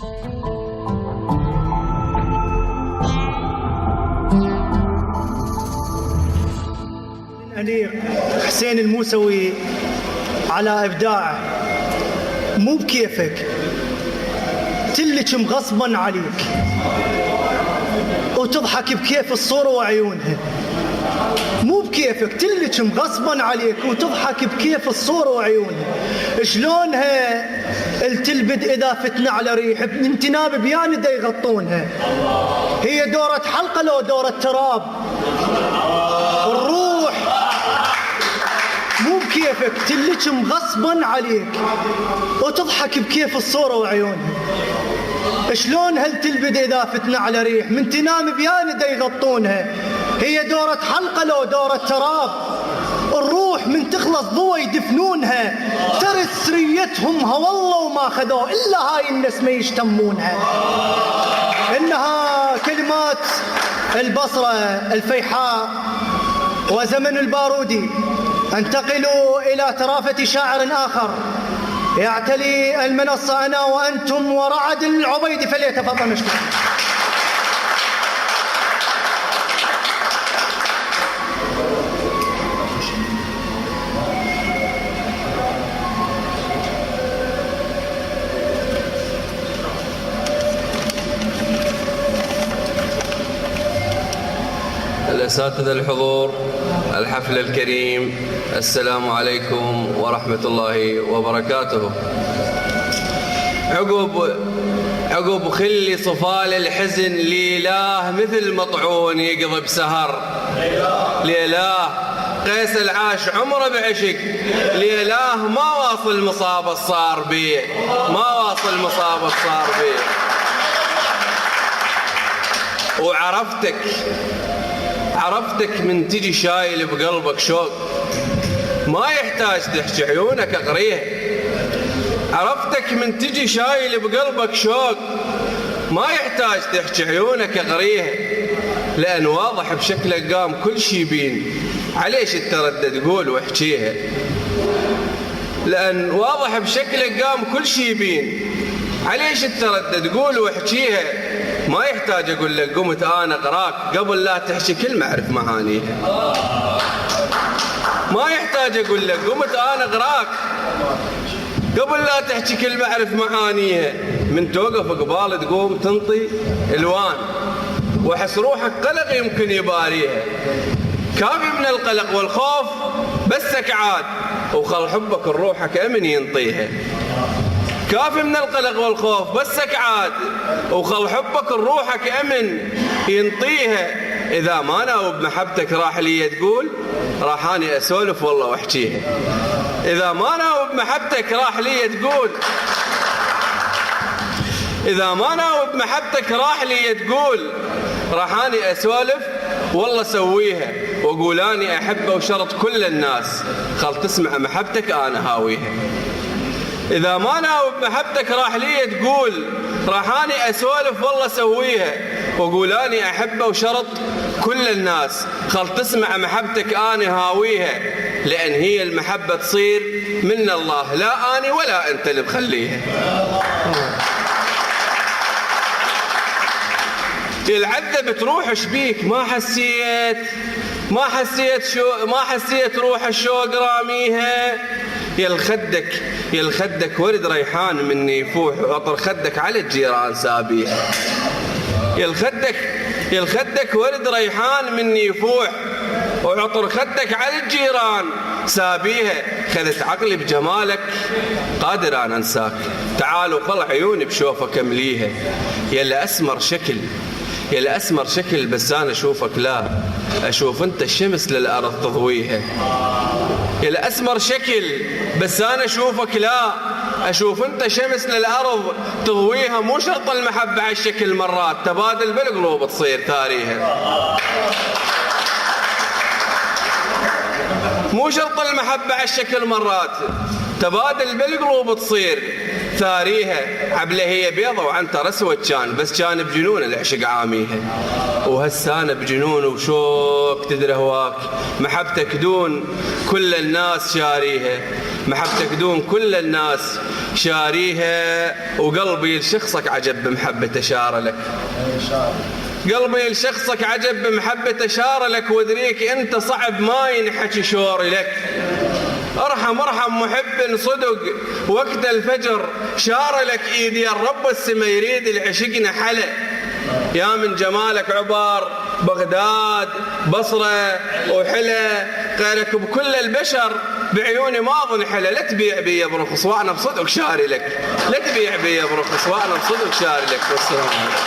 أمير حسين الموسوي على إبداعه. مو بكيفك، تلجم غصبا عليك وتضحك بكيف الصورة وعيونها. مو بكيفك، تلجم غصبا عليك وتضحك بكيف الصورة وعيونها. شلونها التلبد إذا فتنا على ريح من تناب بيان دا يغطونها. هي دورة حلقة لو دورة تراب. الروح مو بكيفك، تلجم غصبا عليك وتضحك بكيف الصورة وعيونها. شلون هالتلبد إذا فتنا على ريح من تنام بيان دا يغطونها. هي دورة حلقة لو دورة تراب. الروح من تخلص ضوى يدفنونها. ترث سريتهم ها والله وما خذوا إلا هاي الناس ما يشتمونها. إنها كلمات البصرة الفيحاء وزمن البارودي. انتقل إلى ترافة شاعر آخر يعتلي المنصة أنا وأنتم ورعد العبيدي، فليتفضل مشكور. الأساتذة الحضور الحفل الكريم، السلام عليكم ورحمة الله وبركاته. عقب خلي صفال الحزن لإله مثل مطعون يقضي بسهر. لإله قيس العاش عمره بعشق. لإله ما واصل مصاب الصار بيه، ما واصل مصاب الصار بيه. وعرفتك من تجي شايل بقلبك شوق، ما يحتاج تحكي عيونك اقريها. عرفتك من تجي شايل بقلبك شوق، ما يحتاج تحكي عيونك اقريها. لأن واضح بشكلك قام كل شي يبين، عليش تردد قول واحكيها. لأن واضح بشكلك قام كل شي يبين، عليش تردد قول واحكيها. ما يحتاج أقول لك قمت أنا أقراك قبل لا تحكي كلمة أعرف معانيها. ما يحتاج أقول لك قمت أنا أقراك قبل لا تحكي كلمة أعرف معانيها. من توقف قبال تقوم تنطي الوان، وحس روحك قلق يمكن يباريها. كافي من القلق والخوف بسك عاد، وخل حبك لروحك أمن ينطيها. كافي من القلق والخوف بسك عاد، وخل حبك لروحك أمن ينطيها. إذا ما ناوب محبتك راح لي تقول راح أني أسولف والله واحكيها. إذا ما ناوب محبتك راح لي تقول، إذا ما ناوب محبتك راح لي تقول راح أني أسولف والله سويها. وأقول أني أحبه وشرط كل الناس، خل تسمع محبتك أنا هاويها. إذا ما ناوب محبتك راح لي تقول راح أني أسولف والله سويها. وأقول أني أحبه وشرط كل الناس، خل تسمع محبتك أنا هاويها. لأن هي المحبة تصير من الله، لا أني ولا أنت اللي بخليها. العذبت روح شبيك ما حسيت روح الشوق راميها. يا الخدك ورد ريحان مني يفوح، وعطر خدك على الجيران سابيها. يا الخدك ورد ريحان مني يفوح، وعطر خدك على الجيران سابيها. خذت عقلي بجمالك قادر أنا أنساك، تعال وخل عيوني بشوفك أمليها. يا الأسمر شكل بس أنا أشوفك لا أشوف أنت الشمس للأرض تضويها. يا الأسمر شكل بس أنا أشوفك لا أشوف أنت شمس للأرض تضويها. مو شرط المحبة على الشكل مرات، تبادل بالقلوب تصير ثاريها. مو شرط المحبة على الشكل مرات، تبادل بالقلوب تصير ثاريها. عبله هي بيضة وعنتر اسود كان بجنون العشق عاميها. وهسانة بجنون وشوق تدري هواك، محبتك دون كل الناس شاريها. محبتك دون كل الناس شاريها وقلبي لشخصك عجب بمحبته شار لك. قلبي لشخصك عجب بمحبته شار لك، وادريك انت صعب ما ينحكي شوري لك. ارحم محب صدق وقت الفجر شار لك ايدي الرب السما يريد العشقنا حلا. يا من جمالك عبار بغداد بصرة وحلا، غيرك بكل البشر بعيوني ما اظن حلا. لا تبيع بي يا ابن خصوانا بصدق شاري لك، لا تبيع بي يا ابن خصوانا بصدق شاري لك. والسلام عليكم.